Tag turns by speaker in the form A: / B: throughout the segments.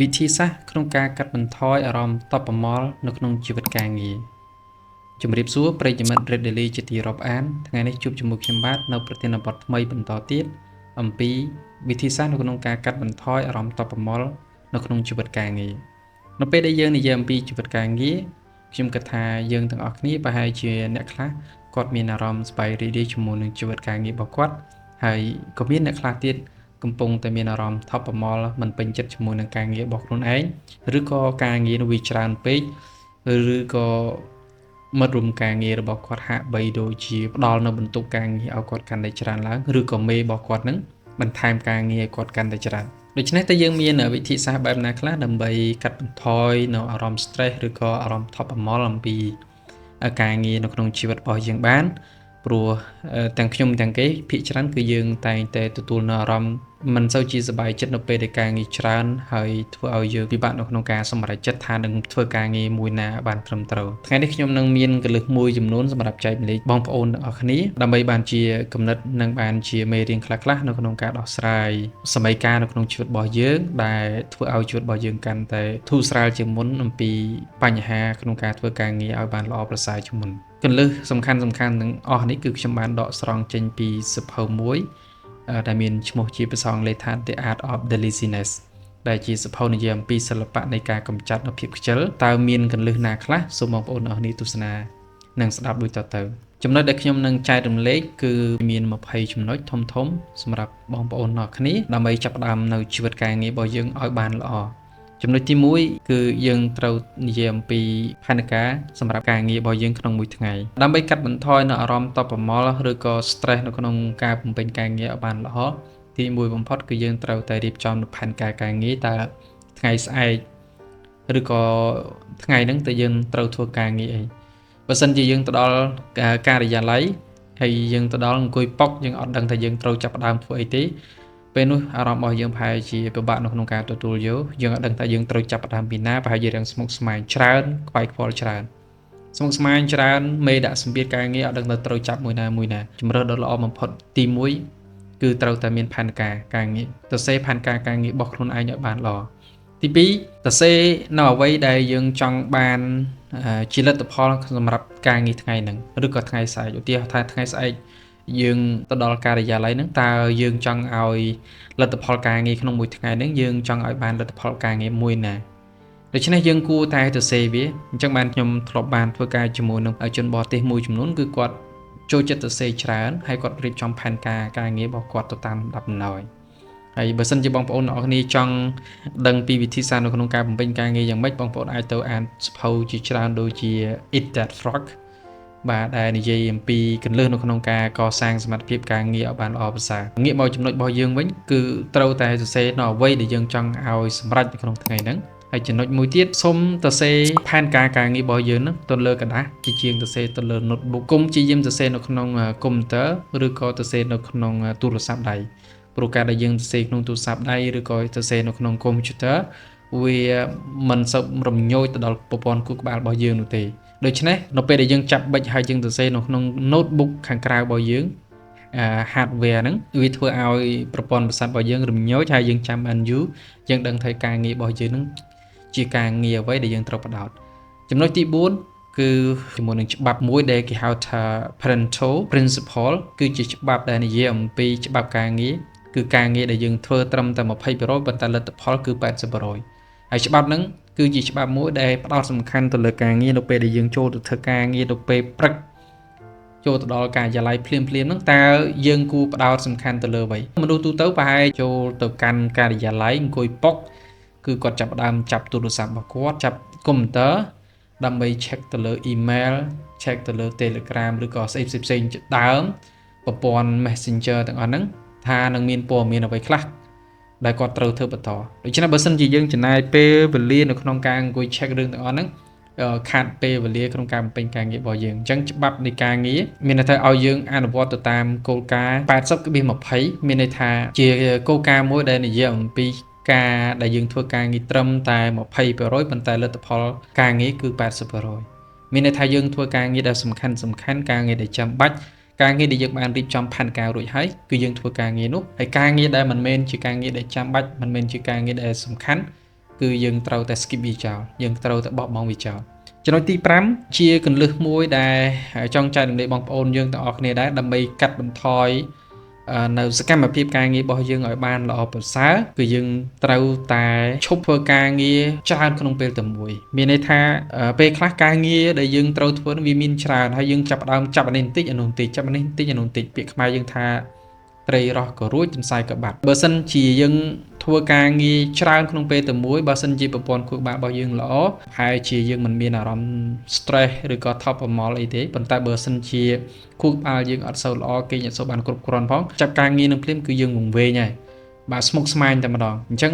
A: វិធីសាស្ត្រក្នុងការកាត់បន្ថយអារម្មណ៍តប់ប្រមល់នៅក្នុងជីវិតការងារជំរាបសួរប្រិយមិត្ត Red Daily ជាទីរាប់អានថ្ងៃនេះជួបជាមួយខ្ញុំបាទនៅប្រធានបទថ្មីបន្តទៀតអំពីវិធីសាស្ត្រនៅក្នុងការកាត់បន្ថយអារម្មណ៍តប់ប្រមល់នៅក្នុងជីវិតការងារនៅពេលដែលយើងនិយាយអំពីជីវិតការងារខ្ញុំគិតថាយើងទាំងអស់គ្នាប្រហែលជាអ្នកខ្លះគាត់មានអារម្មណ៍សប្បាយរីករាយជាមួយនឹងជីវិតការងាររបស់គាត់ហើយក៏មានអ្នកខ្លះទៀតកំពុងតែមានអារម្មណ៍ថប់ប្រមល់មិនពេញចិត្តជាមួយនឹងការងាររបស់ខ្លួនឯងឬក៏ការងារនោះវាច្រើនពេកឬក៏មិត្តរួមការងាររបស់គាត់ហាក់បីដូចជាផ្ដល់នៅបន្ទុកការងារឲ្យគាត់កាន់តែច្រើនឡើងឬក៏មេរបស់គាត់នឹងបន្ថែមការងារឲ្យគាត់កាន់តែច្រើនដូច្នេះតើយើងមានវិធីសាស្ត្របែបណាខ្លះដើម្បីកាត់បន្ថយនៅអារម្មណ៍ stress ឬក៏អារម្មណ៍ថប់ប្រមល់អំពីការងារនៅក្នុងជីវិតរបស់យើងបានព្រោះទាំងខ្ញុំទាំងគេភាគច្រើនគឺយើងតែងតែទទួលនៅអារម្មណ៍មិនសូវជាសប្បាយចិត្តនៅពេលដែលការងារច្រើនហើយធ្វើឲ្យយើងពិបាកនៅក្នុងការសម្រេចចិត្តថានឹងធ្វើការងារមួយណាបានត្រឹមត្រូវថ្ងៃនេះខ្ញុំនឹងមានកលឹះមួយចំនួនសម្រាប់ចែកម្លែកបងប្អូនទាំងអស់គ្នាដើម្បីបានជាគំនិតនិងបានជាមេរៀនខ្លះៗនៅក្នុងការដោះស្រាយសម័យកាលនៅក្នុងជីវិតរបស់យើងដែលធ្វើឲ្យជីវិតរបស់យើងកាន់តែធូរស្រាលជាងមុនអំពីបញ្ហាក្នុងការធ្វើការងារឲ្យបានល្អប្រសើរជាងមុនគន្លឹះសំខាន់ទាំងអស់នេះគឺខ្ញុំបានដកស្រង់ចេញពីសៀវភៅមួយដែលមានឈ្មោះជាភាសាអង់គ្លេសថា The Art of the Laziness ដែលជាសៀវភៅនិយាយអំពីសិល្បៈនៃការកម្ចាត់នូវភាពខ្ជិលតើមានគន្លឹះណាខ្លះសូមបងប្អូនអរនេះទស្សនានិងស្ដាប់ដូចតទៅចំណុចដែលខ្ញុំនឹងចែករំលែកគឺមាន20ចំណុចធំសម្រាប់បងប្អូនអរគ្នាដើម្បីចាប់ផ្ដើមនៅជីវិតការងាររបស់យើងឲ្យបានល្អចំណុចទី1គឺយើងត្រូវនិយាយអំពីផែនការសម្រាប់ការងាររបស់យើងក្នុងមួយថ្ងៃដើម្បីកាត់បន្ថយនៅអារម្មណ៍តប់ប្រមល់ឬក៏ stress នៅក្នុងការបំពេញការងារឲ្យបានល្អទី1បំផុតគឺយើងត្រូវតែរៀបចំនូវផែនការការងារតើថ្ងៃស្អែកឬក៏ថ្ងៃហ្នឹងតើយើងត្រូវធ្វើការងារអីបើសិនជាយើងទៅដល់ការិយាល័យហើយយើងទៅដល់អង្គុយប៉ុកយើងអត់ដឹងថាយើងត្រូវចាប់ផ្ដើមធ្វើអីទេពេលនោះអារម្មណ៍របស់យើងប្រហែលជាពិបាកនៅក្នុងការទទួលយកយើងអត់ដឹងថាយើងត្រូវចាប់ផ្ដើមពីណាប្រហែលជារាំងស្មុគស្មាញច្រើនខ្វាយខ្វល់ច្រើនស្មុគស្មាញច្រើនមេដាក់សម្ពាធការងារអត់ដឹងថាត្រូវចាប់មួយណាជំរើសដ៏ល្អបំផុតទី1គឺត្រូវតែមានផែនការការងារសរសេរផែនការការងាររបស់ខ្លួនឯងឲ្យបានល្អទី2សរសេរនៅអ្វីដែលយើងចង់បានជាលទ្ធផលសម្រាប់ការងារថ្ងៃហ្នឹងឬក៏ថ្ងៃស្អែកឧទាហរណ៍ថាថ្ងៃស្អែកយើងទៅដល់ការិយាល័យហ្នឹងតើយើងចង់ឲ្យលទ្ធផលការងារក្នុងមួយថ្ងៃហ្នឹងយើងចង់ឲ្យបានលទ្ធផលការងារមួយណាដូច្នេះយើងគួរតែទៅសេវាអញ្ចឹងបានខ្ញុំធ្លាប់បានធ្វើការជាមួយនឹងជនបរទេសមួយចំនួនគឺគាត់ចូលចិត្តទៅសេច្រើនហើយគាត់រៀបចំផែនការការងាររបស់គាត់ទៅតាមលំដាប់លំដោយហើយបើសិនជាបងប្អូនទាំងអស់គ្នាចង់ដឹងពីវិធីសាស្ត្រនៅក្នុងការបំពេញការងារយ៉ាងម៉េចបងប្អូនអាចទៅអានសៀវភៅជាច្រើនដូចជា Eat That Frog បាទដែលនិយាយអំពីគន្លឹះនៅក្នុងការកសាងសមត្ថភាពការងារឲ្យបានល្អប្រសើរងាកមកចំណុចរបស់យើងវិញគឺត្រូវតែសរសេរនៅអ្វីដែលយើងចង់ឲ្យសម្រេចនៅក្នុងថ្ងៃហ្នឹងហើយចំណុចមួយទៀតសូមសរសេរផែនការការងាររបស់យើងហ្នឹងទៅលើกระดาษជាជាងសរសេរទៅលើ notebook កុំជាយាមសរសេរនៅក្នុងកុំព្យូទ័រឬក៏សរសេរនៅក្នុងទូរស័ព្ទដៃព្រោះការដែលយើងសរសេរក្នុងទូរស័ព្ទដៃឬក៏សរសេរនៅក្នុងកុំព្យូទ័រវាមិនសូវរំញោចទៅដល់ប្រព័ន្ធខួរក្បាលរបស់យើងនោះទេដូច្នេះនៅពេលដែលយើងចាប់បិចហើយយើងសរសេរនៅក្នុង notebook ខាងក្រៅរបស់យើងhardware ហ្នឹងវាធ្វើឲ្យប្រព័ន្ធប្រសាទរបស់យើងរំញោចហើយយើងចាំបានយូរយើងដឹងថាការងាររបស់យើងហ្នឹងជាការងារអ្វីដែលយើងត្រូវបដោតចំណុចទី4គឺជាមួយនឹងច្បាប់មួយដែលគេហៅថា Pareto Principle គឺជាច្បាប់ដែលនិយាយអំពីច្បាប់ការងារគឺការងារដែលយើងធ្វើត្រឹមតែ 20% ប៉ុន្តែលទ្ធផលគឺ 80% ហើយច្បាប់ហ្នឹងគឺជាច្បាប់មួយដែលផ្ដោតសំខាន់ទៅលើការងារនៅពេលដែលយើងចូលទៅធ្វើការងារនៅពេលព្រឹកចូលទៅដល់ការិយាល័យភ្លាមហ្នឹងតើយើងគួរផ្ដោតសំខាន់ទៅលើអ្វីមនុស្សទូទៅប្រហែលចូលទៅកាន់ការិយាល័យអង្គុយប៉ុកគឺគាត់ចាប់ផ្ដើមចាប់ទូរស័ព្ទរបស់គាត់ចាប់កុំព្យូទ័រដើម្បី check ទៅលើ email check ទៅលើ Telegram ឬក៏ផ្សេងជាដើមប្រព័ន្ធ Messenger ទាំងអស់ហ្នឹងថានឹងមានព័ត៌មានអ្វីខ្លះដែលគាត់ត្រូវធ្វើបន្តដូច្នេះបើសិនជាយើងចំណាយពេលវេលានៅក្នុងការអង្គុយ check រឿងទាំងអស់ហ្នឹងខាតពេលវេលាក្នុងការបំពេញការងាររបស់យើងអញ្ចឹងច្បាប់នៃការងារមានន័យថាឲ្យយើងអនុវត្តទៅតាមគោលការណ៍ 80/20 មានន័យថាជាគោលការណ៍មួយដែលនិយាយអំពីការដែលយើងធ្វើការងារត្រឹមតែ 20% ប៉ុន្តែលទ្ធផលការងារគឺ 80% មានន័យថាយើងធ្វើការងារដែលសំខាន់ការងារដែលចាំបាច់ការងារដែលយើងបានរៀបចំផែនការរួចហើយគឺយើងធ្វើការងារនោះហើយការងារដែលមិនមែនជាការងារដែលចាំបាច់មិនមែនជាការងារដែលសំខាន់ គឺយើងត្រូវតែ skip វាចោលយើងត្រូវតែបោះបង់វាចោលចំណុចទី5ជាគន្លឹះមួយដែលចង់ចែករំលែកបងប្អូនយើងទាំងអស់គ្នាដែរដើម្បីកាត់បន្ថយនៅសកម្មភាពការងាររបស់យើងឲ្យបានល្អប្រសើរគឺយើងត្រូវតែឈប់ធ្វើការងារច្រើនក្នុងពេលតែមួយមានន័យថាពេលខ្លះការងារដែលយើងត្រូវធ្វើវាមានច្រើនហើយយើងចាប់អានេះបន្តិចអានោះបន្តិចចាប់អានេះបន្តិចអានោះបន្តិចពាក្យខ្មែរយើងថាត្រីរស់ក៏រួចទន្សាយក៏បាត់បើសិនជាយើងធ្វើការងារច្រើនក្នុងពេលតែមួយបើសិនជាប្រព័ន្ធខួរក្បាលរបស់យើងល្អហើយជាយើងមិនមានអារម្មណ៍ stress ឬក៏ថប់ប្រមល់អីទេប៉ុន្តែបើសិនជាខួរក្បាលយើងអត់សូវល្អគេអត់សូវបានគ្រប់គ្រាន់ផងចាប់ការងារនឹងភ្លាមគឺយើងវង្វេងហើយបាទស្មុគស្មាញតែម្ដងអញ្ចឹង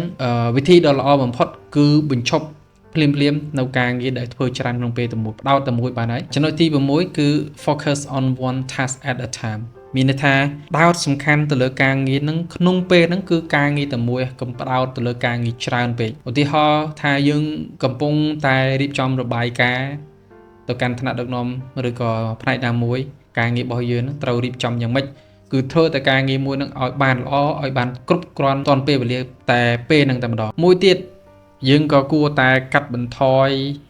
A: វិធីដ៏ល្អបំផុតគឺបញ្ឈប់ភ្លាមនៅការងារដែលធ្វើច្រើនក្នុងពេលតែមួយផ្ដោតតែមួយបានហើយចំណុចទី6គឺ focus on one task at a time មានន័យថាផ្ដោតសំខាន់ទៅលើការងារហ្នឹងក្នុងពេលហ្នឹងគឺការងារតែមួយកុំផ្ដោតទៅលើការងារច្រើនពេកឧទាហរណ៍ថាយើងកំពុងតែរៀបចំរបាយការណ៍ទៅកាន់ថ្នាក់ដឹកនាំឬក៏ផ្នែកណាមួយការងាររបស់យើងត្រូវរៀបចំយ៉ាងម៉េចគឺធ្វើតែការងារមួយហ្នឹងឲ្យបានល្អឲ្យបានគ្រប់គ្រាន់ទាន់ពេលវេលាតែពេលហ្នឹងតែម្ដងមួយទៀតយើងក៏គួរតែកាត់បន្ថយ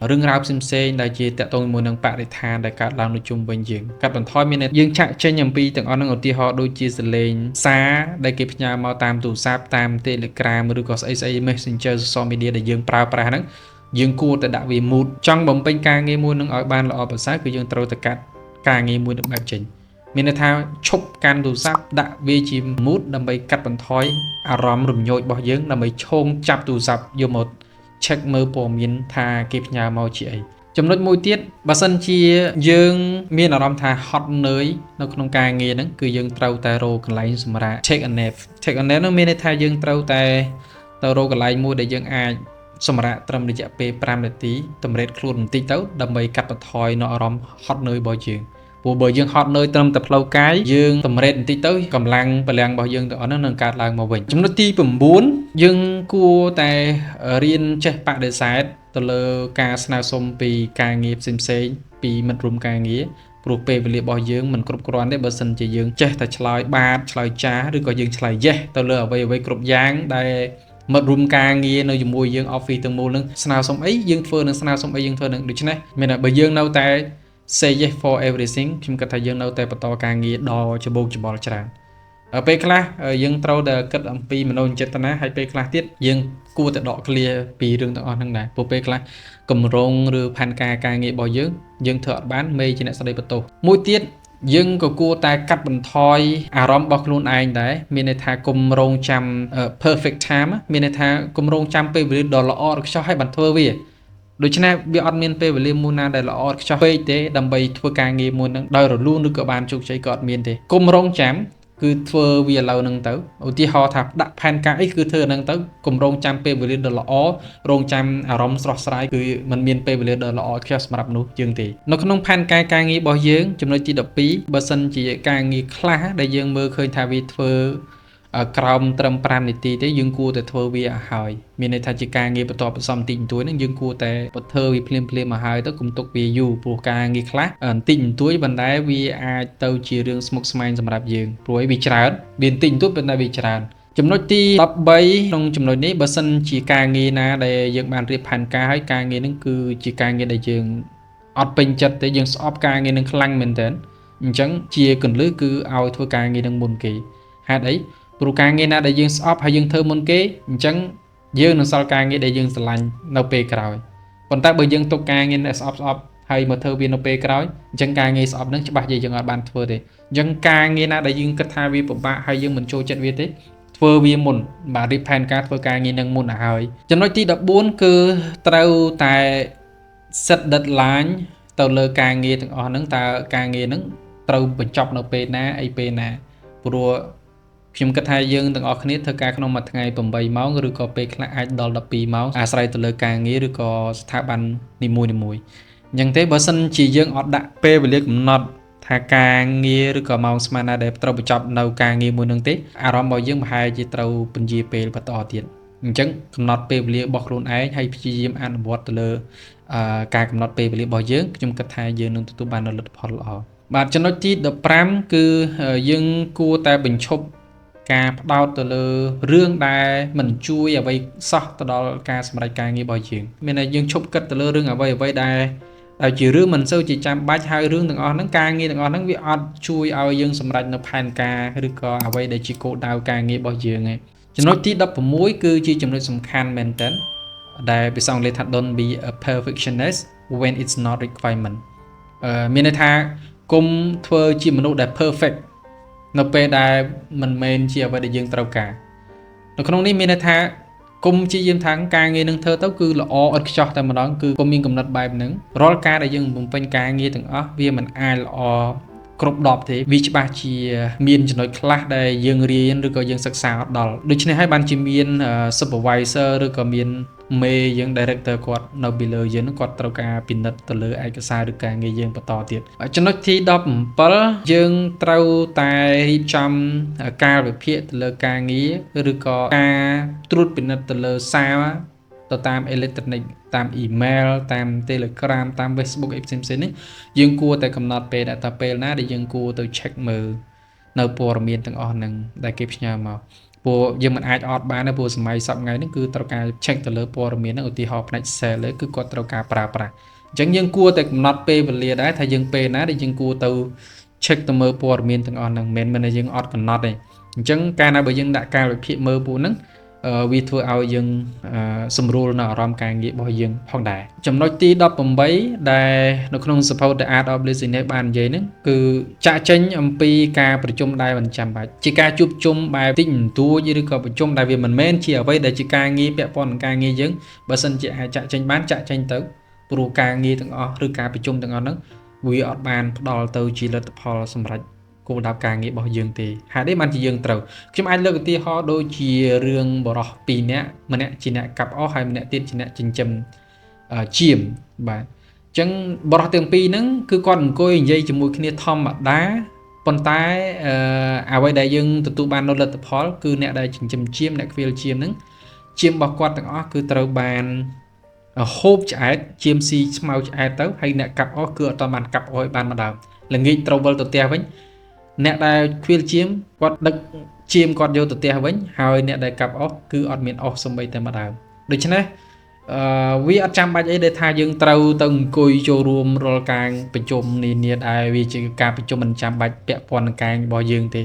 A: រឿងរ៉ាវផ្សេងៗដែលជាតកតងជាមួយនឹងបរិស្ថានដែលកើតឡើងនៅជុំវិញយើងកាត់បន្ថយមានយើងចាក់ចេញអំពីទាំងអស់ហ្នឹងឧទាហរណ៍ដូចជាសលេងសារដែលគេផ្ញើមកតាមទូរស័ព្ទតាម Telegram ឬក៏ស្អី Messenger social media ដែលយើងប្រើប្រាស់ហ្នឹងយើងគួរតែដាក់វា mood ចង់បំពេញការងារមួយនឹងឲ្យបានល្អប្រសើរគឺយើងត្រូវតែកាត់ការងារមួយនឹងបែបចេញមានន័យថាឈប់កាន់ទូរស័ព្ទដាក់វាជា mood ដើម្បីកាត់បន្ថយអារម្មណ៍រំញោចរបស់យើងដើម្បីឈោងចាប់ទូរស័ព្ទយកមក check មើលព័ត៌មានថាគេផ្ញើមកជាអីចំណុចមួយទៀតបើសិនជាយើងមានអារម្មណ៍ថាហត់នឿយនៅក្នុងការងារហ្នឹងគឺយើងត្រូវតែរកកន្លែងសម្រាប់ take a nap នោះមានន័យថាយើងត្រូវតែទៅរកកន្លែងមួយដែលយើងអាចសម្រាប់ត្រឹមរយៈពេល5នាទីតម្រេតខ្លួនបន្តិចទៅដើម្បីកាត់បន្ថយនៅអារម្មណ៍ហត់នឿយរបស់យើងព្រោះបើយើងហត់នឿយត្រឹមតែផ្លូវកាយយើងតម្រេតបន្តិចទៅកម្លាំងបលាំងរបស់យើងទាំងអស់ហ្នឹងនឹងកើតឡើងមកវិញចំណុចទី9យើងគួរតែរៀនចេះបដិសេធទៅលើការស្នើសុំពីការងារផ្សេងៗពីមិត្តរួមការងារព្រោះពេលវេលារបស់យើងមិនគ្រប់គ្រាន់ទេបើសិនជាយើងចេះតែឆ្លើយបាទឆ្លើយចាស់ឬក៏យើងឆ្លើយ yes ទៅលើអ្វីៗគ្រប់យ៉ាងដែលមិត្តរួមការងារនៅជាមួយយើង office ទាំងមូលនឹងស្នើសុំអីយើងធ្វើនឹងស្នើសុំអីយើងធ្វើនឹងដូច្នេះមានតែបើយើងនៅតែ say yes for everything ខ្ញុំគិតថាយើងនៅតែបន្តការងារដ៏ច្បូកច្បល់ច្រើនពេលខ្លះយើងត្រូវតែគិតអំពីមនោចេតនាហើយពេលខ្លះទៀតយើងគួរតែដកឃ្លាពីរឿងទាំងអស់ហ្នឹងដែរព្រោះពេលខ្លះកម្រងឬផែនការការងាររបស់យើងធ្វើអត់បានមេជាអ្នកស្ដីបន្ទោសមួយទៀតយើងក៏គួរតែកាត់បន្ថយអារម្មណ៍របស់ខ្លួនឯងដែរមានន័យថាកុំរងចាំ perfect time មានន័យថាកុំរងចាំពេលវេលាដ៏ល្អឥតខ្ចោះឲ្យបានធ្វើវាដូច្នេះវាអត់មានពេលវេលាមួយណាដែលល្អឥតខ្ចោះពេកទេដើម្បីធ្វើការងារមួយនឹងដោយរលូនឬក៏បានជោគជ័យក៏អត់មានទេកុំរងចាំគឺធ្វើវាឥឡូវហ្នឹងទៅឧទាហរណ៍ថាដាក់ផែនការអីគឺធ្វើហ្នឹងទៅកុំរងចាំពេលវេលាដ៏ល្អរងចាំអារម្មណ៍ស្រស់ស្រាយគឺมันមានពេលវេលាដ៏ល្អខ្ចោះសម្រាប់នោះយើងទេនៅក្នុងផែនការការងាររបស់យើងចំណុចទី12បើសិនជាការងារខ្លះដែលយើងមើលឃើញថាវាធ្វើក្រោមត្រឹម5នាទីទេយើងគួរតែធ្វើវាឲ្យហើយមានន័យថាជាការងារបន្តបន្សំតិចបន្តួចហ្នឹងយើងគួរតែធ្វើវាភ្លាមៗមកហើយទៅកុំទុកវាយូរព្រោះការងារខ្លះបន្តិចបន្តួចប៉ុន្តែវាអាចទៅជារឿងស្មុគស្មាញសម្រាប់យើងព្រោះវាច្រើនវាបន្តិចបន្តួចប៉ុន្តែវាច្រើនចំណុចទី13ក្នុងចំណុចនេះបើសិនជាការងារណាដែលយើងបានរៀបផែនការហើយការងារហ្នឹងគឺជាការងារដែលយើងអត់ពេញចិត្តទេយើងស្អប់ការងារហ្នឹងខ្លាំងមែនទែនអញ្ចឹងជាកន្លឹះគឺឲ្យធ្វើការងារហ្នឹងមុនគេហេតុអីព្រោះការងារណាដែលយើងស្អប់ហើយយើងធ្វើមុនគេអញ្ចឹងយើងនឹងសល់ការងារដែលយើងស្រឡាញ់នៅពេលក្រោយប៉ុន្តែបើយើងទុកការងារដែលស្អប់ហើយមកធ្វើវានៅពេលក្រោយអញ្ចឹងការងារស្អប់ហ្នឹងច្បាស់យើងអត់បានធ្វើទេអញ្ចឹងការងារណាដែលយើងគិតថាវាពិបាកហើយយើងមិនចូលចិត្តវាទេធ្វើវាមុនបាទរៀបផែនការធ្វើការងារហ្នឹងមុនឲ្យហើយចំណុចទី14គឺត្រូវតែ set deadline ទៅលើការងារទាំងអស់ហ្នឹងតើការងារហ្នឹងត្រូវបញ្ចប់នៅពេលណាអីពេលណាព្រោះខ្ញុំគិតថាយើងទាំងអស់គ្នាធ្វើការក្នុងមួយថ្ងៃ8ម៉ោងឬក៏ពេលខ្លះអាចដល់12ម៉ោងអាស្រ័យទៅលើការងារឬក៏ស្ថាប័ននីមួយៗអញ្ចឹងទេបើសិនជាយើងអត់ដាក់ពេលវេលាកំណត់ថាការងារឬក៏ម៉ោងស្មើណាដែលត្រូវបញ្ចប់នៅការងារមួយនឹងទេអារម្មណ៍របស់យើងប្រហែលជាត្រូវពន្យាពេលបន្តទៀតអញ្ចឹងកំណត់ពេលវេលារបស់ខ្លួនឯងហើយព្យាយាមអនុវត្តទៅលើការកំណត់ពេលវេលារបស់យើងខ្ញុំគិតថាយើងនឹងទទួលបានលទ្ធផលល្អបាទចំណុចទី15គឺយើងគួរតែបញ្ឈប់ ការផ្ដោតទៅលើរឿងដែលមិនជួយអ្វីសោះទៅដល់ការសម្រេចការងាររបស់យើងមានតែយើងឈប់គិតទៅលើរឿងអ្វីដែលជារឿងមិនសូវជាចាំបាច់ហើយរឿងទាំងអស់ហ្នឹងការងារទាំងអស់ហ្នឹងវាអត់ជួយឲ្យយើងសម្រេចនៅផែនការឬក៏អ្វីដែលជាគោលដៅការងាររបស់យើងឯងចំណុចទី16គឺជាចំណុចសំខាន់មែនទែនដែលភាសាអង់គ្លេសថា don't be a perfectionist when it's not requirement មានន័យថាកុំធ្វើជាមនុស្សដែល perfect នៅពេលដែលមិនមែនជាអ្វីដែលយើងត្រូវការនៅក្នុងនេះមានន័យថាគុំជាយាមថាការងារនឹងធ្វើទៅគឺល្អឥតខ្ចោះតែម្ដងគឺគុំមានកំណត់បែបហ្នឹងរាល់ការដែលយើងបំពេញការងារទាំងអស់វាមិនអាចល្អគ្រប់10ទេវាច្បាស់ជាមានចំណុចខ្លះដែលយើងរៀនឬក៏យើងសិក្សាអត់ដល់ដូច្នេះហើយបានជាមាន supervisor ឬក៏មានមេយើង director គាត់នៅពីលើយើងគាត់ត្រូវការពិនិត្យទៅលើឯកសារឬការងារយើងបន្តទៀតចំណុចទី17យើងត្រូវតែរៀបចំកាលវិភាគទៅលើការងារឬក៏ការត្រួតពិនិត្យទៅលើសារទៅតាមអេឡិចត្រូនិកតាមអ៊ីមែលតាម Telegram តាម Facebook អីផ្សេងៗនេះយើងគួរតែកំណត់ពេលតែពេលណាដែលយើងគួរទៅ check មើលនៅព័ត៌មានទាំងអស់ហ្នឹងដែលគេផ្ញើមកព្រោះយើងមិនអាចអត់បានទេព្រោះសម័យសប្តាហ៍ថ្ងៃនេះគឺត្រូវការ check ទៅលើព័ត៌មានហ្នឹងឧទាហរណ៍ផ្នែក sale គឺគាត់ត្រូវការប្រើប្រាស់អញ្ចឹងយើងគួរតែកំណត់ពេលវេលាដែរថាយើងពេលណាដែលយើងគួរទៅ check ទៅមើលព័ត៌មានទាំងអស់ហ្នឹងមិនមែនថាយើងអត់កំណត់ទេអញ្ចឹងកាលណាបើយើងដាក់កាលវិភាគមើលពួកហ្នឹងវាធ្វើឲ្យយើងសម្រួលនៅអារម្មណ៍ការងាររបស់យើងផងដែរចំណុចទី18ដែលនៅក្នុងសភៅ The Art of Business បាននិយាយហ្នឹងគឺចាក់ចេញអំពីការប្រជុំដែលមិនចាំបាច់ជាការជួបជុំបែបតិចបន្តួចឬក៏ប្រជុំដែលវាមិនមែនជាអ្វីដែលជាការងារពាក់ព័ន្ធនឹងការងារយើងបើសិនជាអាចចាក់ចេញបានចាក់ចេញទៅព្រោះការងារទាំងអស់ឬការប្រជុំទាំងអស់ហ្នឹងវាអត់បានផ្ដល់ទៅជាលទ្ធផលសម្រាប់គោលដៅការងាររបស់យើងទេហើយនេះបានជាយើងត្រូវខ្ញុំអាចលើកឧទាហរណ៍ដូចជារឿងបរិះ2នាក់ម្នាក់ជាអ្នកកាប់អុសហើយម្នាក់ទៀតជាអ្នកចិញ្ចឹមចៀមបាទអញ្ចឹងបរិះទាំងពីរហ្នឹងគឺគាត់អង្គុយនិយាយជាមួយគ្នាធម្មតាប៉ុន្តែអ្វីដែលយើងទទួលបាននៅលទ្ធផលគឺអ្នកដែលចិញ្ចឹមចៀមអ្នកខ្វៀលចៀមហ្នឹងចៀមរបស់គាត់ទាំងអស់គឺត្រូវបានហូបឆ្អែតចៀមស៊ីស្មៅឆ្អែតទៅហើយអ្នកកាប់អុសគឺអត់បានកាប់អុសឲ្យបានម្ដងល្ងាចត្រូវវិលទៅផ្ទះវិញអ្នកដែលខ្វៀលចៀមគាត់ដឹកចៀមគាត់យកទៅផ្ទះវិញហើយអ្នកដែលកាប់អុសគឺអត់មានអុសសំបីតែម្ដងដូច្នេះវាអត់ចាំបាច់អីដែលថាយើងត្រូវទៅអង្គុយចូលរួមរាល់ការប្រជុំនានាដែលវាជាការប្រជុំមិនចាំបាច់ពាក់ព័ន្ធនឹងការរបស់យើងទេ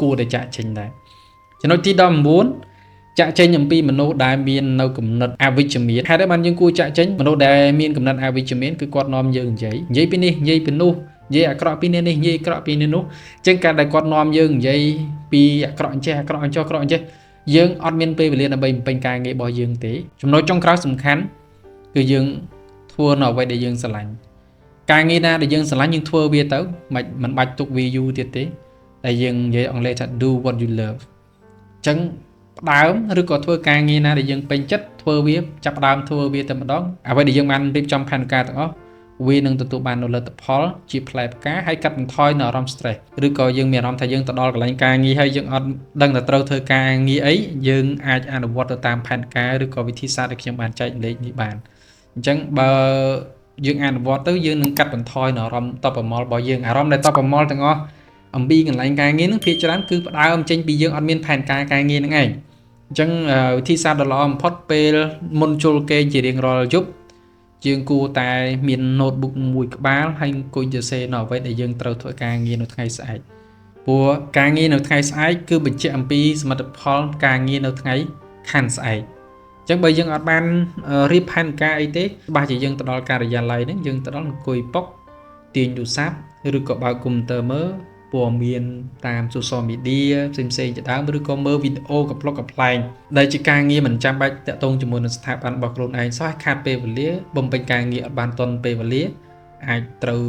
A: គួរតែចាក់ចេញដែរចំណុចទី19ចាក់ចេញអំពីមនុស្សដែលមាននៅគំនិតអវិជ្ជមានហេតុតែបានយើងគួរចាក់ចេញមនុស្សដែលមានគំនិតអវិជ្ជមានគឺគាត់នាំយើងនិយាយពីនេះនិយាយពីនោះនិយាយអាក្រក់ពីនេះនិយាយអាក្រក់ពីនេះនោះអញ្ចឹងការដែលគាត់នាំយើងនិយាយពីអាក្រក់អញ្ចេះអាក្រក់អញ្ចោះអាក្រក់អញ្ចេះយើងអត់មានពេលវេលាដើម្បីបំពេញការងាររបស់យើងទេចំណុចចុងក្រោយសំខាន់គឺយើងធ្វើនៅអ្វីដែលយើងស្រឡាញ់ការងារណាដែលយើងស្រឡាញ់យើងធ្វើវាទៅមិនបាច់ទុកវាយូរទៀតទេតែយើងនិយាយអង់គ្លេសថា do what you love អញ្ចឹងផ្ដើមឬក៏ធ្វើការងារណាដែលយើងពេញចិត្តធ្វើវាចាប់ផ្ដើមធ្វើវាតែម្ដងអ្វីដែលយើងបានរៀបចំផែនការទាំងអស់វានឹងទទួលបាននូវលទ្ធផលជាផ្លែផ្កាហើយកាត់បន្ថយនៅអារម្មណ៍ stress ឬក៏យើងមានអារម្មណ៍ថាយើងទៅដល់កន្លែងការងារហើយយើងអត់ដឹងថាត្រូវធ្វើការងារអីយើងអាចអនុវត្តទៅតាមផែនការឬក៏វិធីសាស្ត្រដែលខ្ញុំបានចែកលេខនេះបានអញ្ចឹងបើយើងអនុវត្តទៅយើងនឹងកាត់បន្ថយនៅអារម្មណ៍តបប្រមល់របស់យើងអារម្មណ៍ដែលតបប្រមល់ទាំងអស់អំពីកន្លែងការងារនឹងភាគច្រើនគឺផ្ដើមចេញពីយើងអត់មានផែនការការងារនឹងឯងអញ្ចឹងវិធីសាស្ត្រដ៏ល្អបំផុតពេលមុនជុលគេជារៀងរាល់យប់យើងគួរតែមាន notebook មួយក្បាលហើយអង្គុយសរសេរនៅអ្វីដែលយើងត្រូវធ្វើការងារនៅថ្ងៃស្អែកព្រោះការងារនៅថ្ងៃស្អែកគឺបញ្ជាក់អំពីសមិទ្ធផលការងារនៅថ្ងៃខាងស្អែកអញ្ចឹងបើយើងអត់បានរៀបផែនការអីទេច្បាស់ជាយើងទៅដល់ការិយាល័យហ្នឹងយើងទៅដល់អង្គុយប៉ុកទាញទូរស័ព្ទឬក៏បើកកុំព្យូទ័រមើលព័ត៌មានតាម social media ផ្សេងជាដើមឬក៏មើលវីដេអូកំ pl កំ pl ដែលជាការងារមិនចាំបាច់តាក់ទងជាមួយនឹងស្ថាប័នរបស់ខ្លួនឯងសោះខាតពេលវេលាបំពេញការងារអត់បានទាន់ពេលវេលាអាចត្រូវ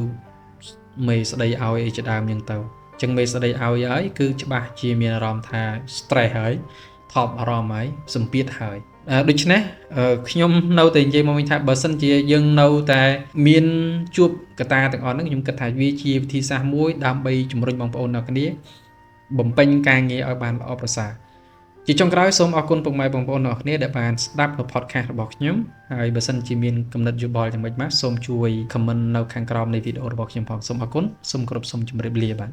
A: មេស្ដីឲ្យអីជាដើមយ៉ាងទៅអញ្ចឹងមេស្ដីឲ្យហើយគឺច្បាស់ជាមានអារម្មណ៍ថា stress ហើយថប់អារម្មណ៍ហើយសម្ពាធហើយដូច្នេះខ្ញុំនៅតែនិយាយមកវិញថាបើសិនជាយើងនៅតែមានជួបកត្តាទាំងអស់ហ្នឹងខ្ញុំគិតថាវាជាវិធីសាស្ត្រមួយដើម្បីជំរុញបងប្អូនអ្នកគ្នាបំពេញការងារឲ្យបានល្អប្រសើរជាចុងក្រោយសូមអរគុណពុកម៉ែបងប្អូនអ្នកគ្នាដែលបានស្ដាប់នៅ podcast របស់ខ្ញុំហើយបើសិនជាមានគំនិតយោបល់យ៉ាងម៉េចមកសូមជួយ comment នៅខាងក្រោមនៃវីដេអូរបស់ខ្ញុំផងសូមអរគុណសូមគោរពសូមជម្រាបលាបាទ